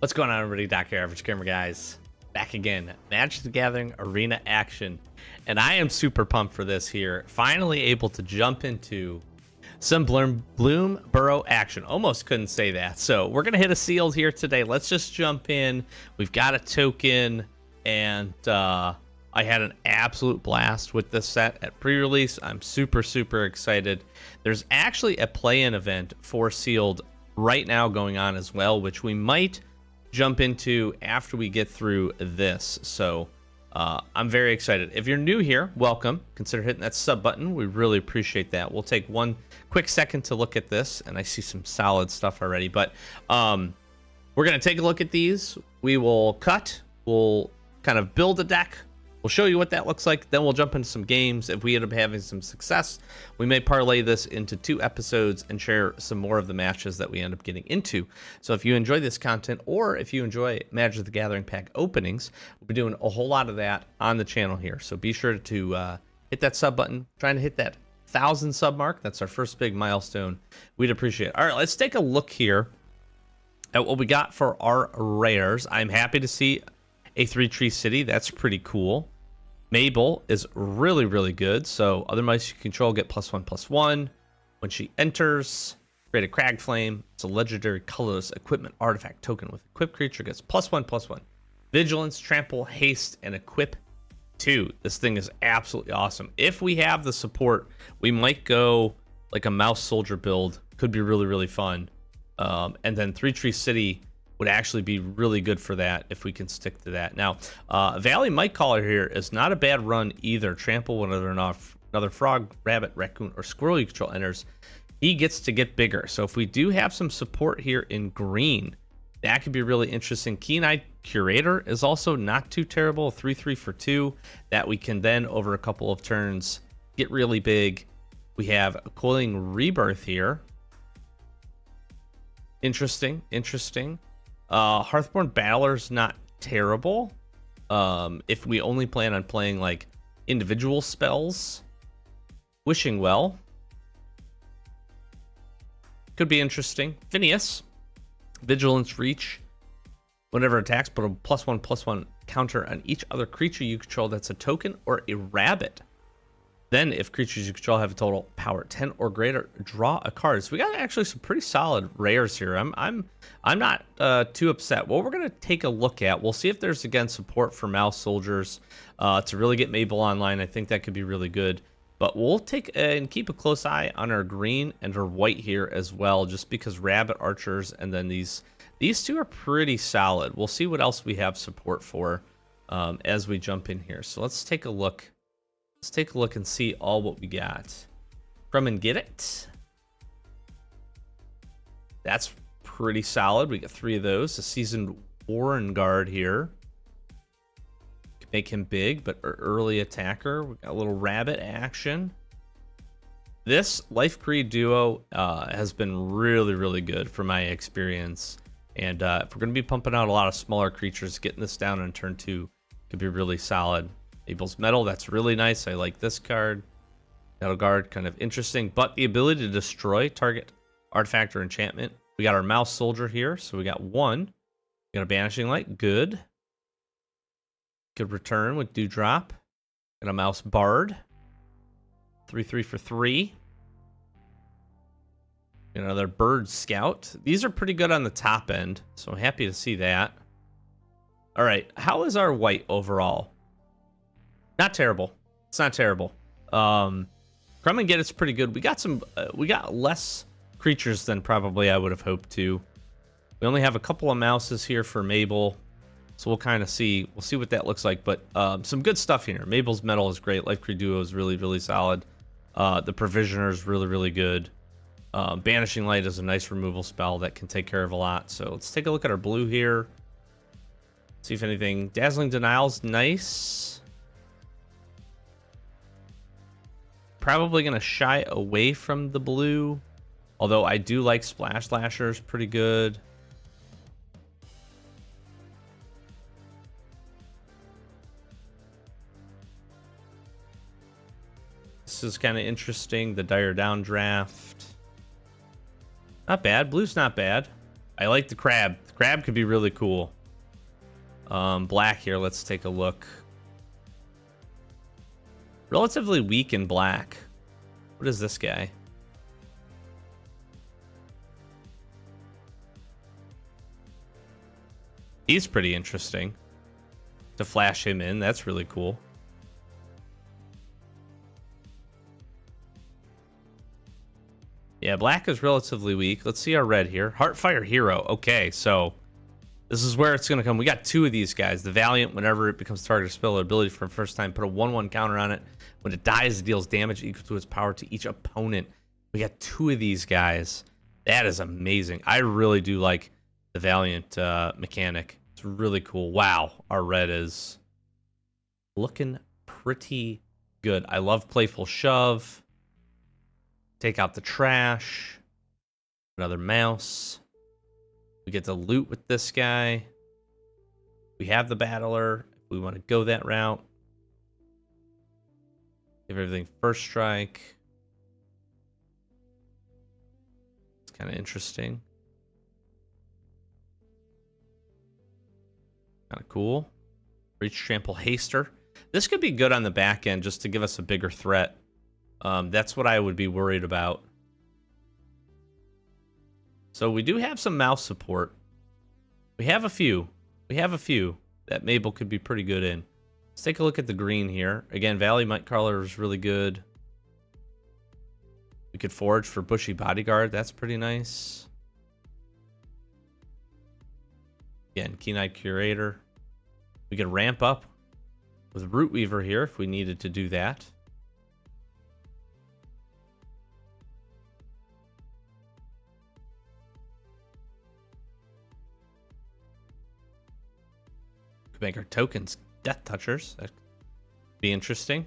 What's going on, everybody? Dr. Average Gamer guys, back again. Magic the Gathering Arena action, and I am super pumped for this here. Finally able to jump into some Bloomburrow action. Almost couldn't say that. So we're gonna hit a sealed here today. Let's just jump in. We've got a token, and I had an absolute blast with this set at pre-release. I'm super excited. There's actually a play-in event for sealed right now going on as well, which we might jump into after we get through this. So I'm very excited. If you're new here, welcome. Consider hitting that sub button. We really appreciate that. We'll take one quick second to look at this, and I see some solid stuff already, but we're gonna take a look at these. We will cut, we'll kind of build a deck, we'll show you what that looks like, then we'll jump into some games. If we end up having some success, we may parlay this into 2 episodes and share some more of the matches that we end up getting into. So if you enjoy this content, or if you enjoy Magic the Gathering pack openings, we'll be doing a whole lot of that on the channel here. So be sure to hit that sub button, trying to hit that 1,000 sub mark. That's our first big milestone. We'd appreciate it. All right, let's take a look here at what we got for our rares. I'm happy to see a 3-tree city. That's pretty cool. Mabel is really good. So other mice you control get +1/+1 when she enters. Create a Crag Flame. It's a legendary colorless equipment artifact token with equipped creature gets +1/+1. Vigilance, trample, haste, and equip 2. This thing is absolutely awesome. If we have the support, we might go like a mouse soldier build. Could be really fun. And then 3-tree city would actually be really good for that if we can stick to that. Now, Valiant Mice Caller here is not a bad run either. Trample whenever another frog, rabbit, raccoon, or squirrel you control enters, he gets to get bigger. So if we do have some support here in green, that could be really interesting. Keen-Eyed Curator is also not too terrible. 3/3 for 2 that we can then, over a couple of turns, get really big. We have a Coiling Rebirth here. Interesting. Hearthborn Battler's not terrible. If we only plan on playing like individual spells. Wishing Well could be interesting. Phineas, Vigilance Reach. Whenever attacks, put a +1/+1 counter on each other creature you control that's a token or a rabbit. Then, if creatures you control have a total power 10 or greater, draw a card. So we got actually some pretty solid rares here. I'm not too upset. What we're gonna take a look at, we'll see if there's again support for mouse soldiers to really get Mabel online. I think that could be really good. But we'll take and keep a close eye on our green and our white here as well, just because rabbit archers and then these 2 are pretty solid. We'll see what else we have support for as we jump in here. So let's take a look. Let's take a look and see all what we got. Come and get it. That's pretty solid. We got 3 of those. A Seasoned Warren Guard here. Can make him big, but early attacker. We got a little rabbit action. This Life Creed duo has been really good from my experience. And if we're going to be pumping out a lot of smaller creatures, getting this down on turn 2 could be really solid. Mabel's Metal, that's really nice. I like this card. Metal Guard, kind of interesting. But the ability to destroy target artifact or enchantment. We got our Mouse Soldier here. So we got 1. We got a Banishing Light. Good. Good return with Dewdrop. Got a Mouse Bard. 3/3 for 3. Another Bird Scout. These are pretty good on the top end. So I'm happy to see that. All right. How is our white overall? Not terrible. It's not terrible. Come and get it's pretty good. We got some. We got less creatures than probably I would have hoped to. We only have a couple of mouses here for Mabel, so we'll kind of see. We'll see what that looks like. But some good stuff here. Mabel's Metal is great. Life Creed Duo is really solid. The Provisioner is really good. Banishing Light is a nice removal spell that can take care of a lot. So let's take a look at our blue here. See if anything. Dazzling Denial's nice. Probably going to shy away from the blue, although I do like Splash Lashers pretty good. This is kind of interesting. The Dire Downdraft. Not bad. Blue's not bad. I like the crab. The Crab could be really cool. Black here, let's take a look. Relatively weak in black. What is this guy? He's pretty interesting. To flash him in, that's really cool. Yeah, black is relatively weak. Let's see our red here. Heartfire Hero. Okay, so this is where it's going to come. We got two of these guys. The Valiant, whenever it becomes target of spell, ability for the first time, put a 1/1 counter on it. When it dies, it deals damage equal to its power to each opponent. We got two of these guys. That is amazing. I really do like the Valiant mechanic. It's really cool. Wow, our red is looking pretty good. I love Playful Shove. Take out the trash. Another mouse. We get to loot with this guy. We have the battler. If we want to go that route. Give everything first strike. It's kind of interesting. Kind of cool. Reach Trample Haster. This could be good on the back end just to give us a bigger threat. That's what I would be worried about. So we do have some mouse support. We have a few. We have a few that Mabel could be pretty good in. Let's take a look at the green here. Again, Valley Mite Crawler is really good. We could forage for Bushy Bodyguard. That's pretty nice. Again, Keen-Eyed Curator. We could ramp up with Root Weaver here if we needed to do that. Could make our tokens Death Touchers. That could be interesting.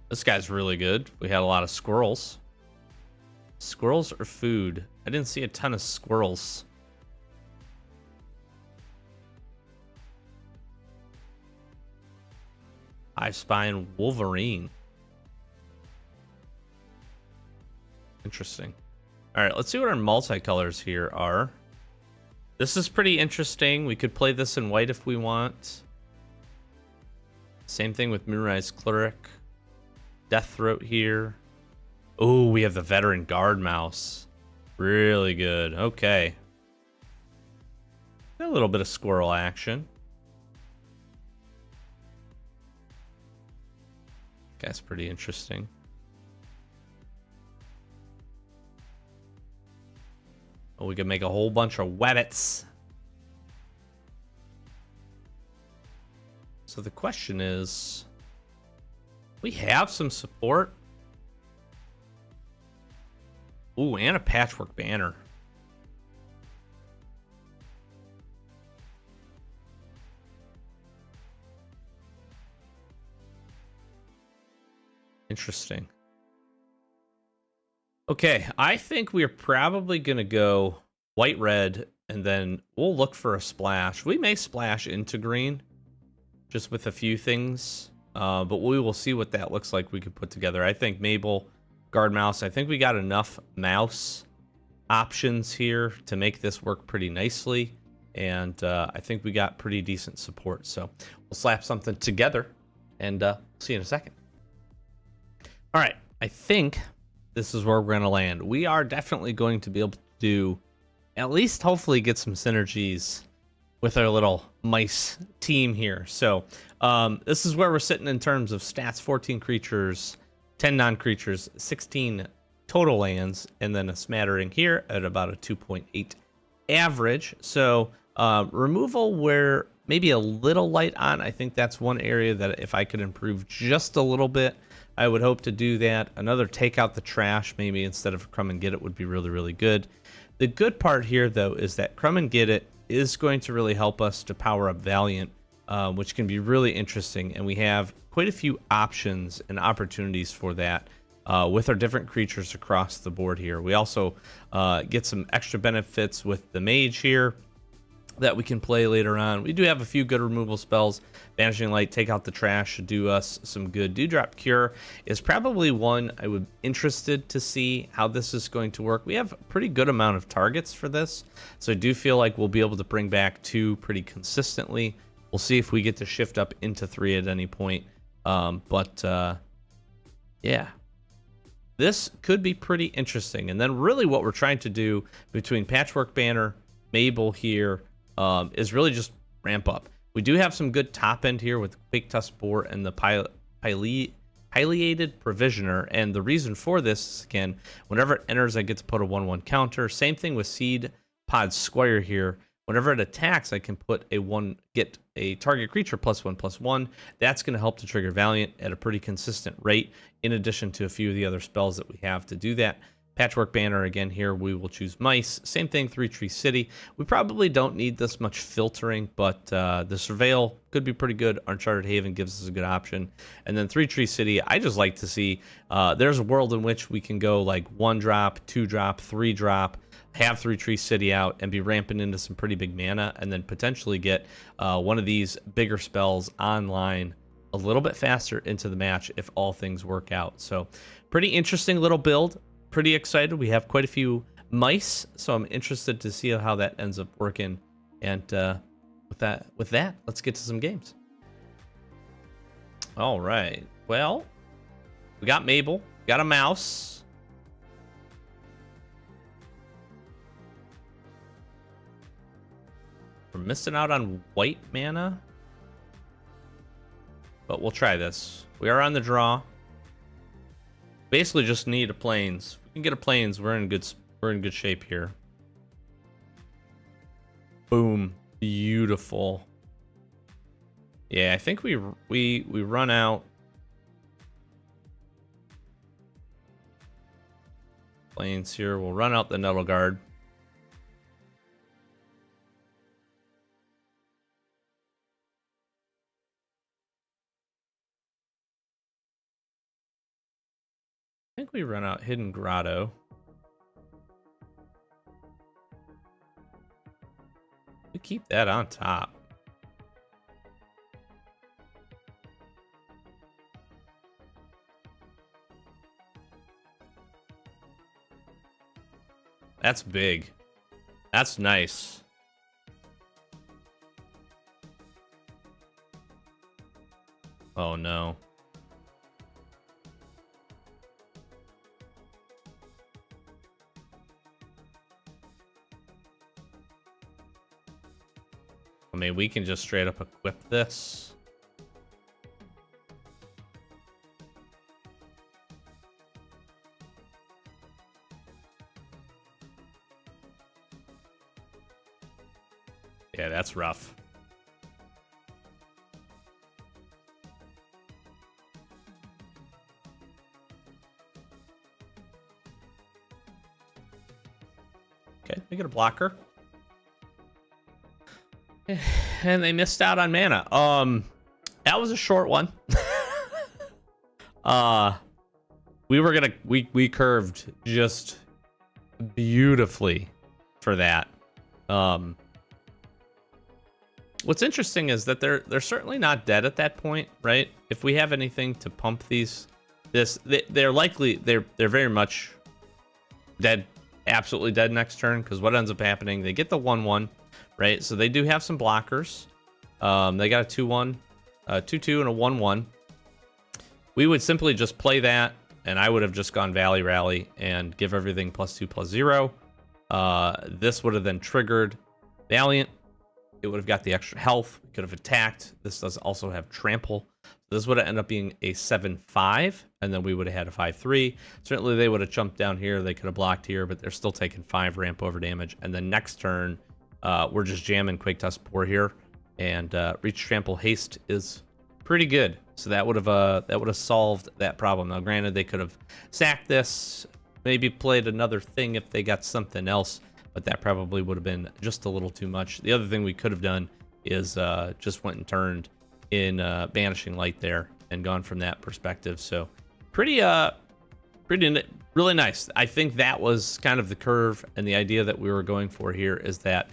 This guy's really good. We had a lot of squirrels. Squirrels or food? I didn't see a ton of squirrels. Hive Spine Wolverine. Interesting. All right, let's see what our multicolors here are. This is pretty interesting. We could play this in white if we want. Same thing with Moonrise Cleric. Death Throat here. Oh, we have the Veteran Guard Mouse. Really good. Okay. A little bit of squirrel action. That's pretty interesting. Oh, we could make a whole bunch of webbits. So the question is, we have some support. Ooh, and a Patchwork Banner. Interesting. Okay, I think we're probably going to go white-red, and then we'll look for a splash. We may splash into green, just with a few things, but we will see what that looks like we could put together. I think Mabel, Guard Mouse, I think we got enough mouse options here to make this work pretty nicely, and I think we got pretty decent support. So we'll slap something together, and see you in a second. All right, I think this is where we're going to land. We are definitely going to be able to do, at least hopefully get some synergies with our little mice team here. So this is where we're sitting in terms of stats: 14 creatures, 10 non-creatures, 16 total lands, and then a smattering here at about a 2.8 average. So removal, we're maybe a little light on. I think that's one area that if I could improve just a little bit, I would hope to do that. Another take out the trash, maybe instead of Crumb and Get It, would be really, really good. The good part here, though, is that Crumb and Get It is going to really help us to power up Valiant, which can be really interesting. And we have quite a few options and opportunities for that with our different creatures across the board here. We also get some extra benefits with the Mage here. that we can play later on. We do have a few good removal spells. Vanishing Light, take out the trash, should do us some good. Dewdrop Cure is probably one I would interested to see how this is going to work. We have a pretty good amount of targets for this, so I do feel like we'll be able to bring back 2 pretty consistently. We'll see if we get to shift up into 3 at any point. Yeah. This could be pretty interesting. And then really what we're trying to do between Patchwork Banner, Mabel here, is really just ramp up. We do have some good top end here with Quake Tusk Boar and the Pileated Provisioner, and the reason for this is, again, whenever it enters, I get to put a 1/1 counter. Same thing with Seed Pod Squire here. Whenever it attacks, I can put get a target creature +1/+1. That's going to help to trigger Valiant at a pretty consistent rate, in addition to a few of the other spells that we have to do that. Patchwork Banner, again, here we will choose Mice. Same thing, 3-Tree City. We probably don't need this much filtering, but the Surveil could be pretty good. Uncharted Haven gives us a good option. And then 3-Tree City, I just like to see, there's a world in which we can go like 1-drop, 2-drop, 3-drop, have 3-Tree City out, and be ramping into some pretty big mana, and then potentially get one of these bigger spells online a little bit faster into the match if all things work out. So pretty interesting little build. Pretty excited. We have quite a few mice, so I'm interested to see how that ends up working. And with that, let's get to some games. All right. Well, we got Mabel, got a mouse. We're missing out on white mana, but we'll try this. We are on the draw. Basically, just need a plains. If we can get a plains, we're in good shape here. Boom, beautiful. Yeah, I think we run out. Plains here. We'll run out the Nettle Guard. I think we run out Hidden Grotto. We keep that on top. That's big. That's nice. Oh no. I mean, we can just straight up equip this. Yeah, that's rough. Okay, we get a blocker. And they missed out on mana. That was a short one. We curved just beautifully for that. What's interesting is that they're certainly not dead at that point, right? If we have anything to pump they're very much dead, absolutely dead next turn, because what ends up happening, they get the 1/1. Right, so they do have some blockers. They got a 2/1, 2/2, and a 1/1. We would simply just play that, and I would have just gone Valley Rally and give everything +2/+0. This would have then triggered Valiant. It would have got the extra health. We could have attacked. This does also have Trample. This would have ended up being a 7/5, and then we would have had a 5/3. Certainly, they would have jumped down here. They could have blocked here, but they're still taking 5 ramp over damage. And then next turn, we're just jamming Quake Tusk Boar here, and Reach, Trample, Haste is pretty good. So that would have solved that problem. Now, granted, they could have sacked this, maybe played another thing if they got something else, but that probably would have been just a little too much. The other thing we could have done is just went and turned in Banishing Light there and gone from that perspective. So pretty really nice. I think that was kind of the curve, and the idea that we were going for here is that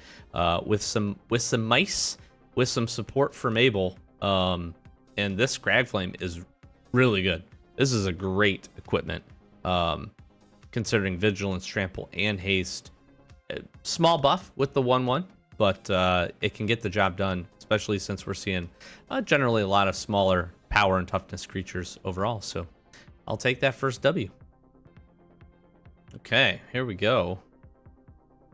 with some mice, with some support for Mabel, and this Scragflame is really good. This is a great equipment, considering Vigilance, Trample, and Haste. Small buff with the 1/1, but it can get the job done, especially since we're seeing generally a lot of smaller power and toughness creatures overall. So I'll take that first W. Okay, here we go.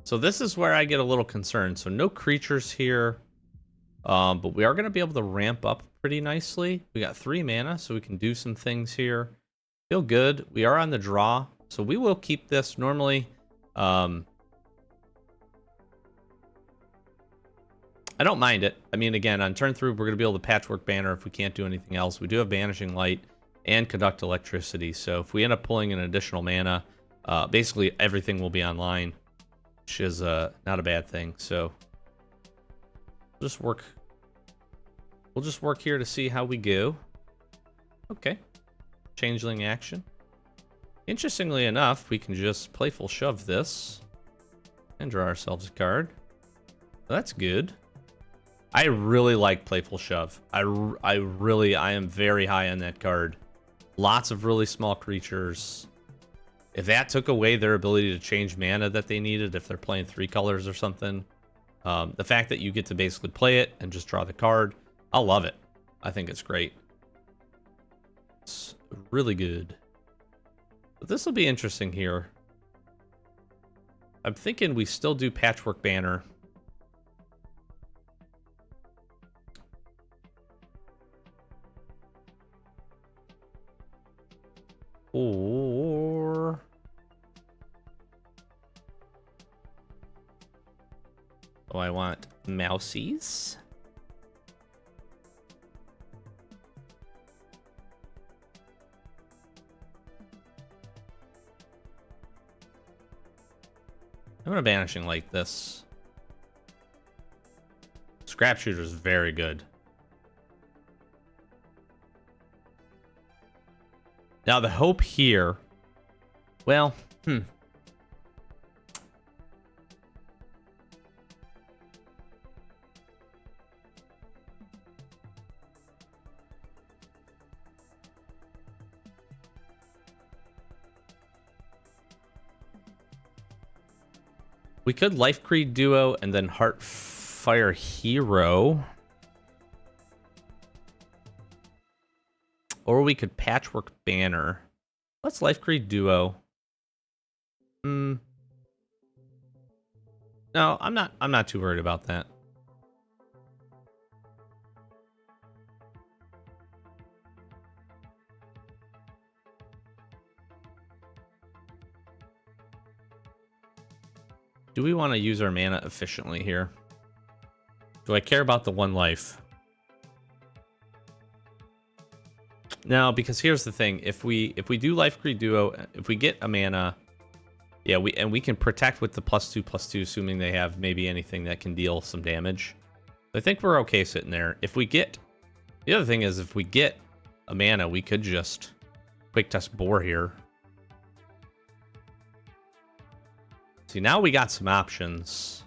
So this is where I get a little concerned. So no creatures here, but we are going to be able to ramp up pretty nicely. We got 3 mana, so we can do some things here. Feel good. We are on the draw, so we will keep this. Normally, I don't mind it. I mean, again, on turn 3, we're going to be able to Patchwork Banner if we can't do anything else. We do have Banishing Light and Conduct Electricity, so if we end up pulling an additional mana, basically everything will be online, which is not a bad thing. So we'll just work here to see how we go. Okay. Changeling action. Interestingly enough, we can just Playful Shove this and draw ourselves a card. That's good. I really like Playful Shove. I am very high on that card. Lots of really small creatures. If that took away their ability to change mana that they needed, if they're playing 3 colors or something, the fact that you get to basically play it and just draw the card, I love it. I think it's great. It's really good. But this will be interesting here. I'm thinking we still do Patchwork Banner. Or oh, I want Mousies. I'm gonna Banishing Light this. Scrap Shooter is very good. Now the hope here, well, we could Life Creed Duo and then Heartfire Hero. Or we could Patchwork Banner. Let's Life Creed Duo. No, I'm not too worried about that. Do we want to use our mana efficiently here? Do I care about the 1 life? No, because here's the thing: if we do Life Creed Duo, if we get a mana, yeah, we can protect with the +2/+2, assuming they have maybe anything that can deal some damage. I think we're okay sitting there. If we get, the other thing is, if we get a mana, we could just Quick Test Boar here. See, now we got some options.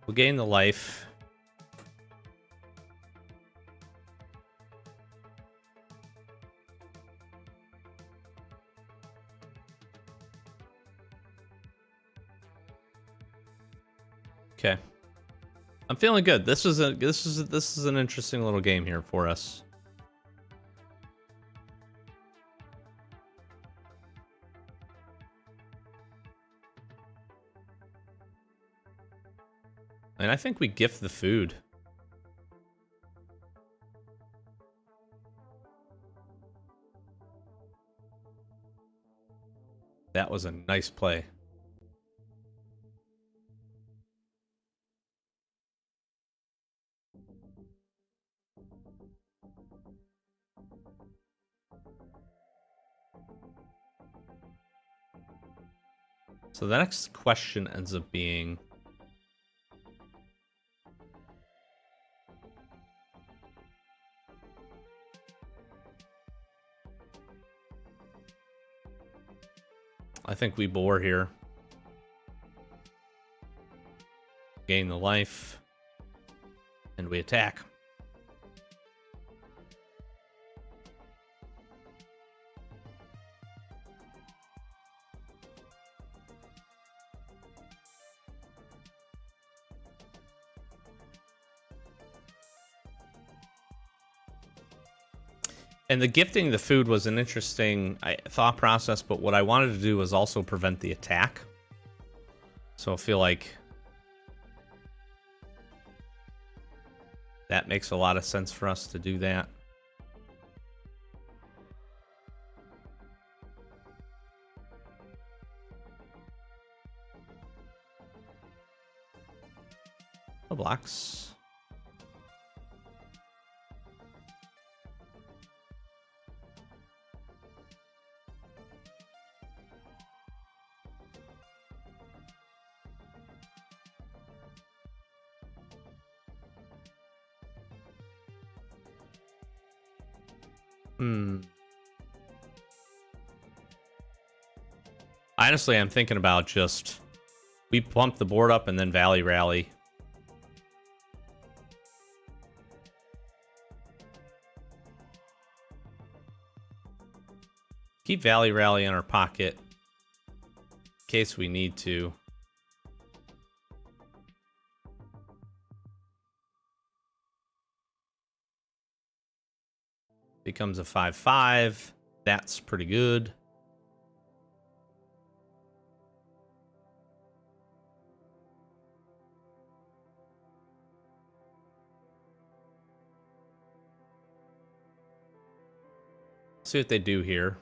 We'll gain the life. Okay. I'm feeling good. This is an interesting little game here for us. And I think we gift the food. That was a nice play. So the next question ends up being, I think we bore here. Gain the life. And we attack. And the gifting the food was an interesting thought process, but what I wanted to do was also prevent the attack. So I feel like that makes a lot of sense for us to do that. No blocks. Honestly, I'm thinking about just we pump the board up and then Valley Rally. Keep Valley Rally in our pocket in case we need to. Becomes a 5/5. That's pretty good. See what they do here.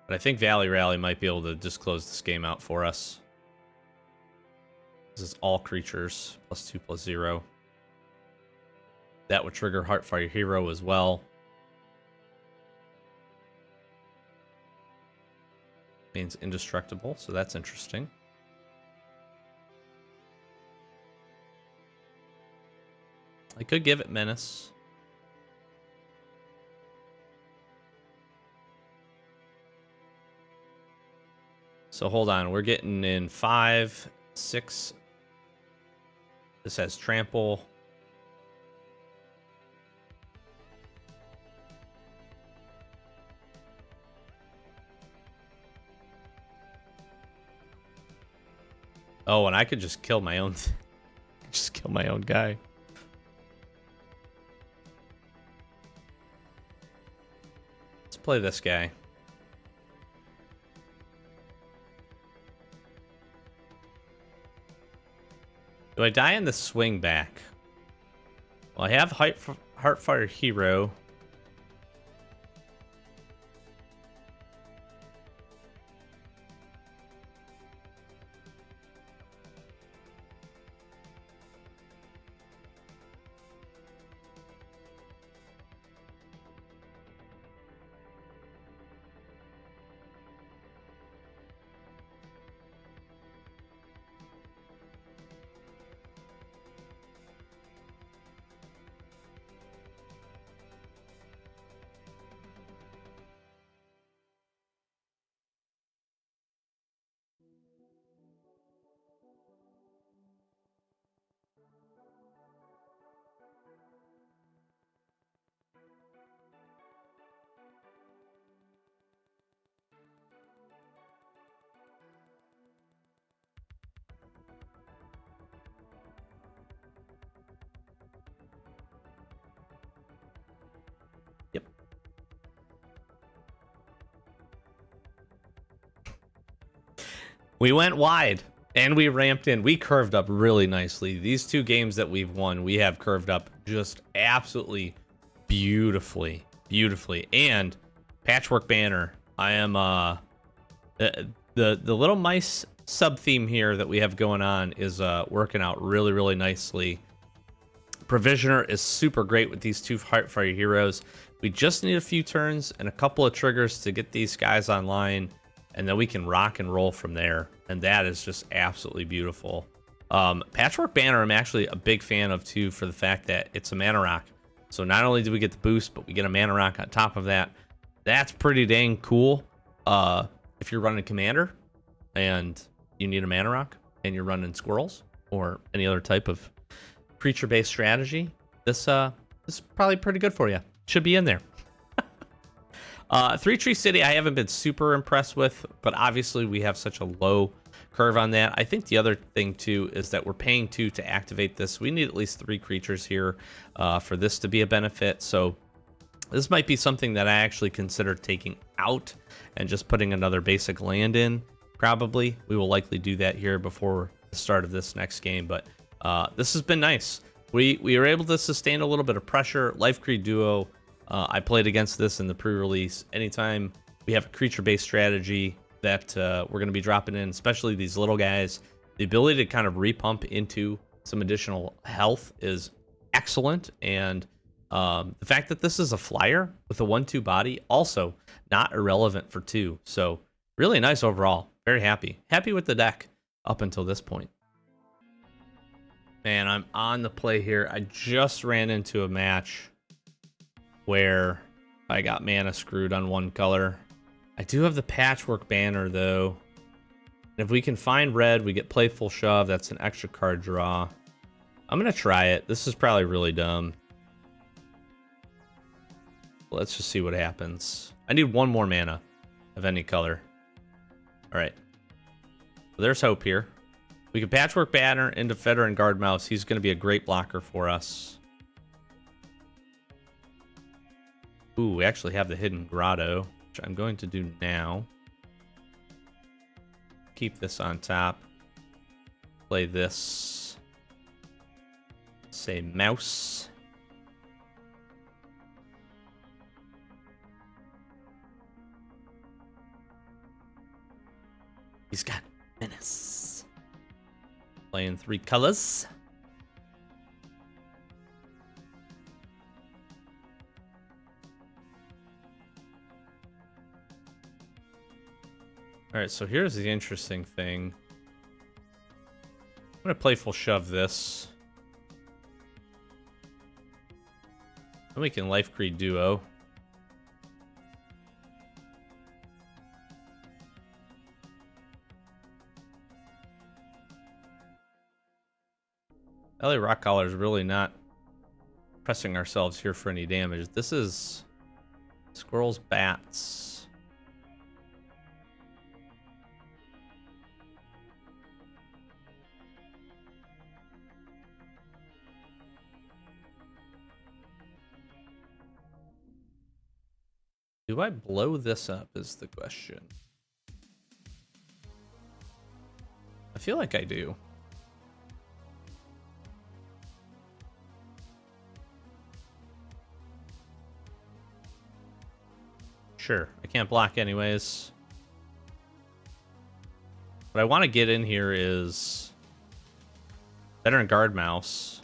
But I think Valley Rally might be able to just close this game out for us. This is all creatures, +2/+0. That would trigger Heartfire Hero as well. Means indestructible, so that's interesting. I could give it Menace. So hold on, we're getting in 5, 6. This has Trample. Oh, and I could just kill my own. Just kill my own guy. Let's play this guy. Do I die in the swing back? Well, I have Heartfire Hero. Yep. We went wide and we ramped in. We curved up really nicely. These two games that we've won, we have curved up just absolutely beautifully. And Patchwork Banner. I am the little mice sub theme here that we have going on is working out really nicely. Provisioner is super great with these two Heartfire heroes. We just need a few turns and a couple of triggers to get these guys online, and then we can rock and roll from there. And that is just absolutely beautiful. Patchwork Banner I'm actually a big fan of too, for the fact that it's a mana rock. So not only do we get the boost, but we get a mana rock on top of that. That's pretty dang cool. If you're running Commander and you need a mana rock and you're running squirrels or any other type of creature-based strategy, this is probably pretty good for you. Should be in there. Three Tree City I haven't been super impressed with, but obviously we have such a low curve on that. I think the other thing too is that we're paying 2 to activate this. We need at least 3 creatures here for this to be a benefit. So this might be something that I actually consider taking out and just putting another basic land in. Probably we will likely do that here before the start of this next game, but this has been nice. We were able to sustain a little bit of pressure. Life Creed Duo, I played against this in the pre-release. Anytime we have a creature-based strategy that we're going to be dropping in, especially these little guys, the ability to kind of repump into some additional health is excellent. And the fact that this is a flyer with a 1/2 body, also not irrelevant for 2. So really nice overall. Very happy. Happy with the deck up until this point. Man, I'm on the play here. I just ran into a match where I got mana screwed on one color. I do have the Patchwork Banner, though. And if we can find red, we get Playful Shove. That's an extra card draw. I'm going to try it. This is probably really dumb. Let's just see what happens. I need 1 more mana of any color. All right. So there's hope here. We can Patchwork Banner into Fetter and Guard Mouse. He's going to be a great blocker for us. Ooh, we actually have the Hidden Grotto, which I'm going to do now. Keep this on top. Play this. Say Mouse. He's got Menace. Playing 3 colors. All right, so here's the interesting thing. I'm going to Playful Shove this. Then we can Life Creed Duo. LA Rock Collar is really not pressing ourselves here for any damage. This is Squirrels, Bats. Do I blow this up is the question. I feel like I do. Sure, I can't block anyways. What I want to get in here is Veteran Guard Mouse.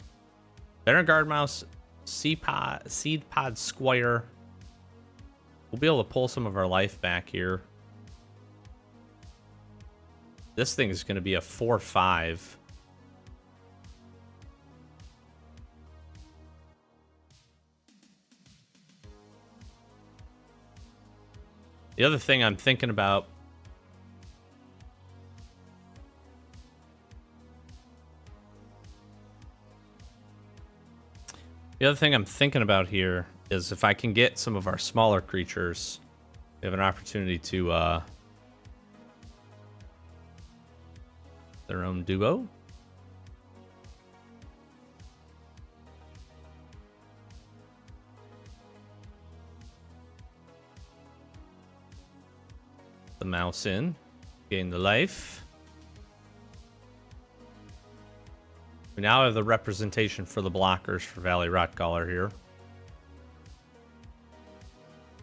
Veteran Guard Mouse, Seed Pod Squire. We'll be able to pull some of our life back here. This thing is going to be a 4/5. The other thing I'm thinking about here is if I can get some of our smaller creatures, we have an opportunity to their own duo. The mouse in, gain the life. We now have the representation for the blockers for Valley Rotcaller here.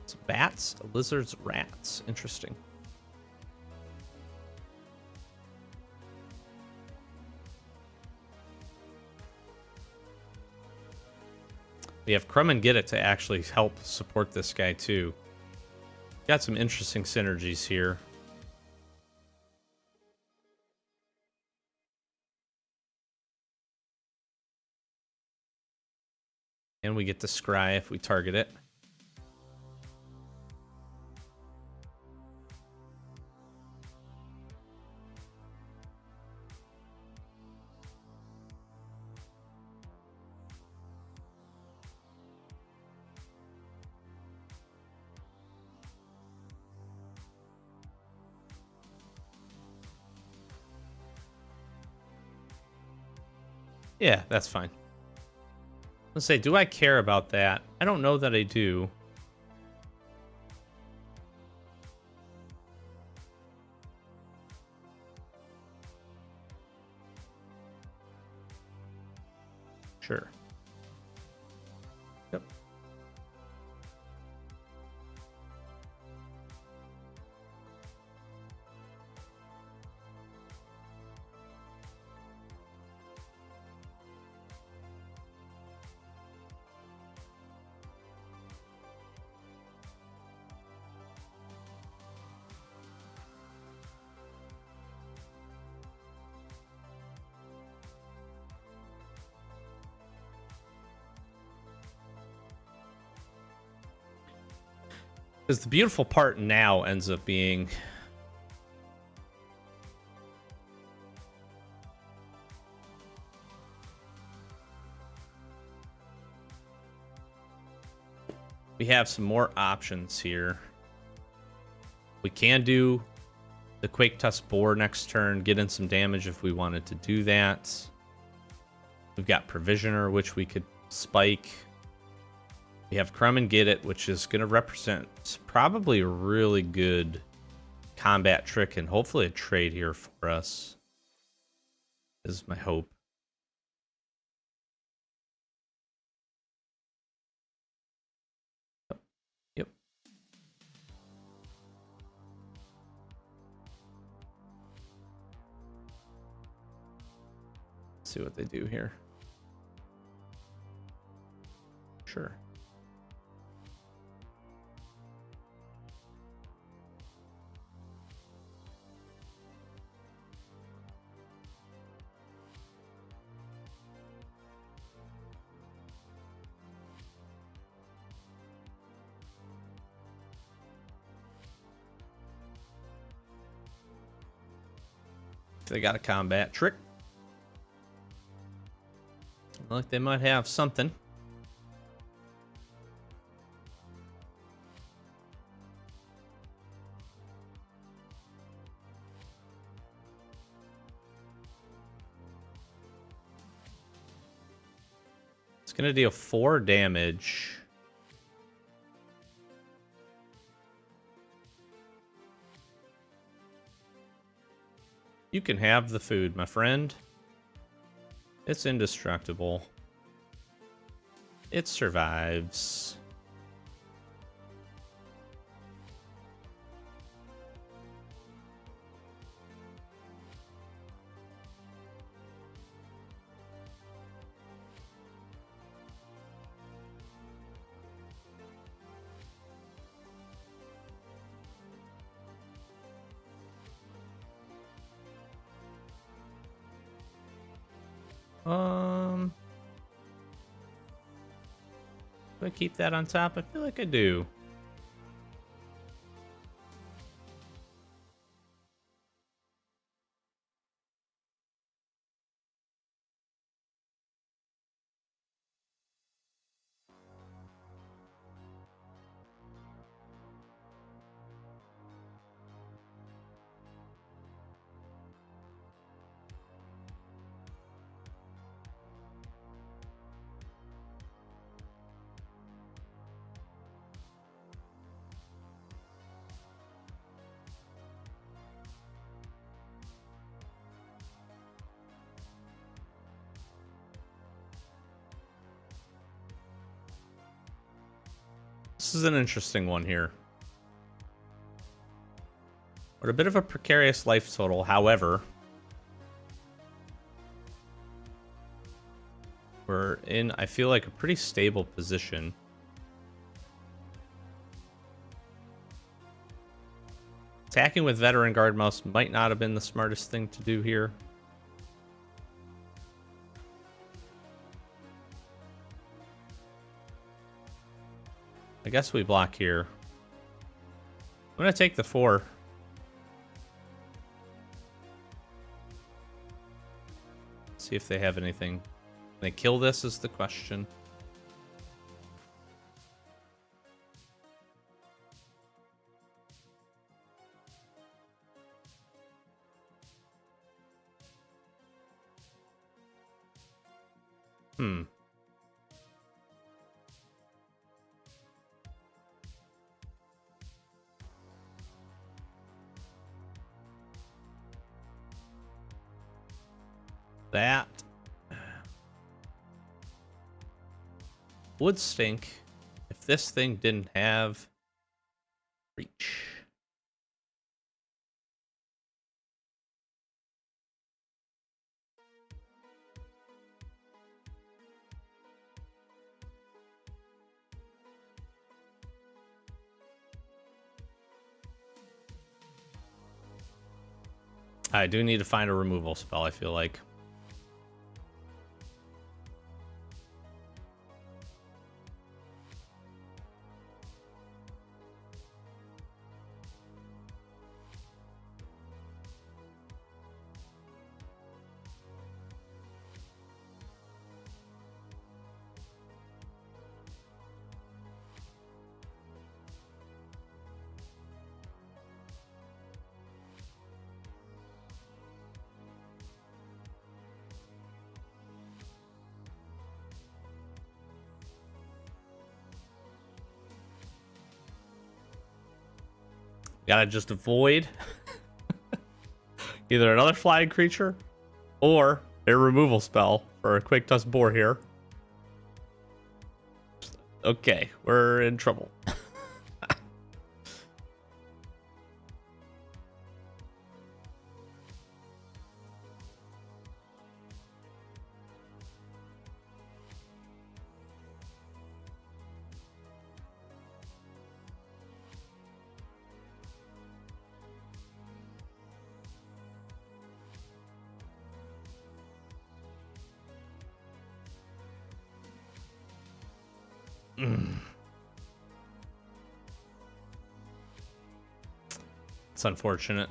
It's bats, lizards, rats. Interesting. We have Crumb and Get It to actually help support this guy too. Got some interesting synergies here. And we get to scry if we target it. Yeah, that's fine. Let's say, do I care about that? I don't know that I do. Sure. Yep. Because the beautiful part now ends up being we have some more options here. We can do the Quake Tusk Boar next turn, get in some damage if we wanted to do that. We've got Provisioner, which we could spike. We have Crumb and Get It, which is going to represent probably a really good combat trick and hopefully a trade here for us, is my hope. Yep. Let's see what they do here. Sure. They got a combat trick. Like they might have something. It's going to deal 4 damage. You can have the food, my friend. It's indestructible. It survives. Do I keep that on top? I feel like I do. This is an interesting one here. We're a bit of a precarious life total, however. We're we're in, I feel like, a pretty stable position. Attacking with Veteran Guard Mouse might not have been the smartest thing to do here. I guess we block here. I'm going to take the 4. See if they have anything. Can they kill this is the question. That would stink if this thing didn't have reach. I do need to find a removal spell, I feel like. Gotta just avoid either another flying creature or a removal spell for a quick dust boar here. Okay, we're in trouble. It's unfortunate.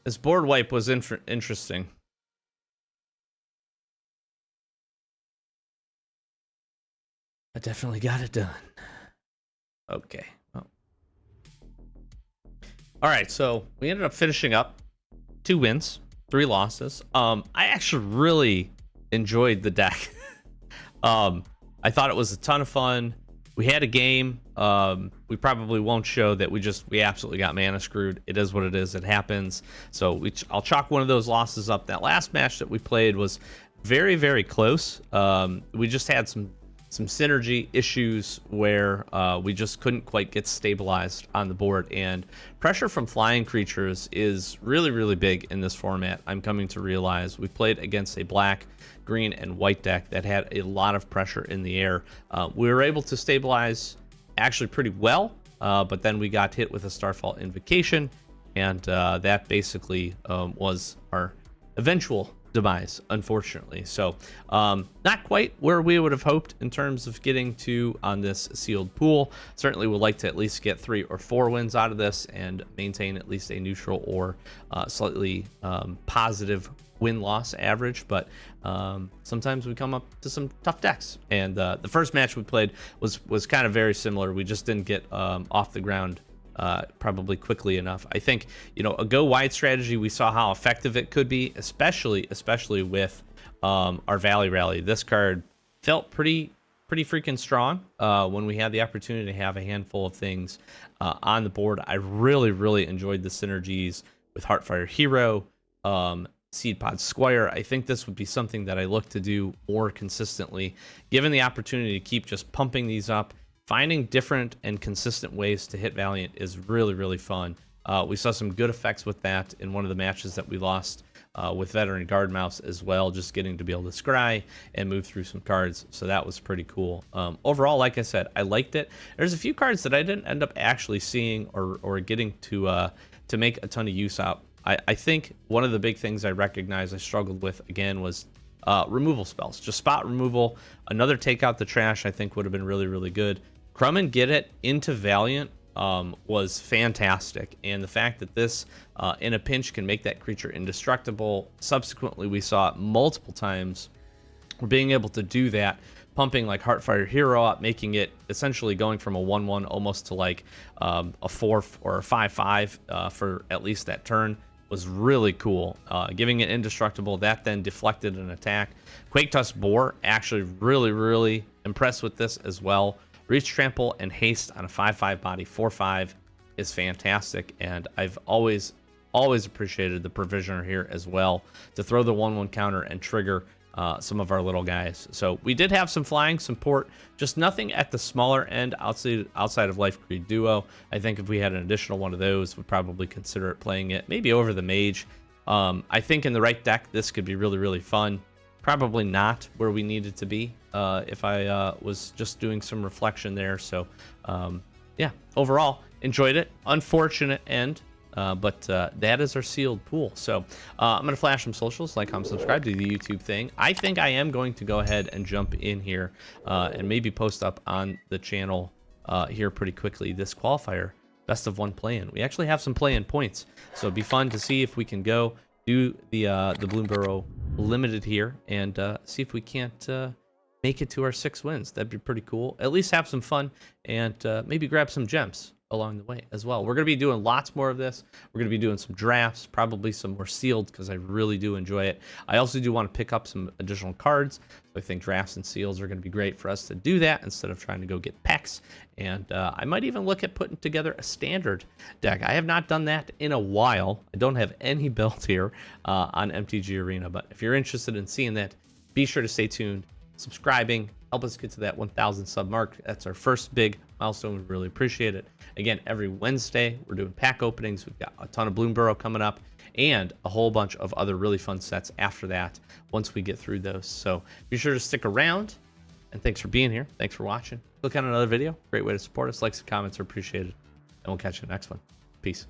This board wipe was interesting. I definitely got it done. Okay. Well. All right, so we ended up finishing up 2 wins, 3 losses. I actually really enjoyed the deck. I thought it was a ton of fun. We had a game. We probably won't show that we absolutely got mana screwed. It is what it is. It happens. So I'll chalk one of those losses up. That last match that we played was very, very close. We just had some synergy issues where we just couldn't quite get stabilized on the board, and pressure from flying creatures is really, really big in this format. I'm coming to realize we played against a black, green, and white deck that had a lot of pressure in the air. We were able to stabilize actually pretty well, but then we got hit with a Starfall Invocation, and that basically was our eventual demise, unfortunately. So not quite where we would have hoped in terms of getting to on this sealed pool. Certainly would like to at least get 3 or 4 wins out of this and maintain at least a neutral or slightly positive win-loss average, but sometimes we come up to some tough decks, and the first match we played was kind of very similar. We just didn't get off the ground probably quickly enough. I think, a go wide strategy, we saw how effective it could be, especially with our Valley Rally. This card felt pretty freaking strong when we had the opportunity to have a handful of things on the board. I really enjoyed the synergies with Heartfire Hero, Seed Pod Squire. I think this would be something that I look to do more consistently, given the opportunity to keep just pumping these up. Finding different and consistent ways to hit Valiant is really, really fun. We saw some good effects with that in one of the matches that we lost with Veteran Guard Mouse as well, just getting to be able to scry and move through some cards. So that was pretty cool. Overall, like I said, I liked it. There's a few cards that I didn't end up actually seeing or getting to make a ton of use out. I think one of the big things I recognized I struggled with again was removal spells. Just spot removal. Another take out the trash I think would have been really, really good. Crumb and Get It into Valiant was fantastic, and the fact that this in a pinch can make that creature indestructible. Subsequently, we saw it multiple times. We're being able to do that, pumping like Heartfire Hero up, making it essentially going from a 1/1 almost to like a 4 or a 5/5 for at least that turn was really cool. Giving it indestructible, that then deflected an attack. Quake Tusk Boar, actually really, really impressed with this as well. Reach, Trample, and Haste on a 5/5 body 4/5 is fantastic, and I've always appreciated the Provisioner here as well to throw the 1/1 counter and trigger some of our little guys. So we did have some flying, some port, just nothing at the smaller end outside of Life Creed Duo. I think if we had an additional one of those, we'd probably consider it playing it maybe over the Mage. I think in the right deck, this could be really, really fun. Probably not where we needed to be if I was just doing some reflection there. So yeah, overall, enjoyed it. Unfortunate end, but that is our sealed pool. So I'm going to flash some socials, like, comment, subscribe to the YouTube thing. I think I am going to go ahead and jump in here and maybe post up on the channel here pretty quickly this qualifier best of one play-in. We actually have some play-in points, so it'd be fun to see if we can go do the Bloomburrow limited here and see if we can't make it to our 6 wins. That'd be pretty cool. At least have some fun and maybe grab some gems along the way as well. We're going to be doing lots more of this. We're going to be doing some drafts, probably some more sealed, because I really do enjoy it. I also do want to pick up some additional cards. So I think drafts and seals are going to be great for us to do that instead of trying to go get packs. And I might even look at putting together a standard deck. I have not done that in a while. I don't have any built here on MTG Arena, but if you're interested in seeing that, be sure to stay tuned, subscribing, help us get to that 1,000 sub mark. That's our first big milestone. We really appreciate it. Again, every Wednesday, we're doing pack openings. We've got a ton of Bloomburrow coming up and a whole bunch of other really fun sets after that once we get through those. So be sure to stick around, and thanks for being here. Thanks for watching. Click on another video. Great way to support us. Likes and comments are appreciated, and we'll catch you in the next one. Peace.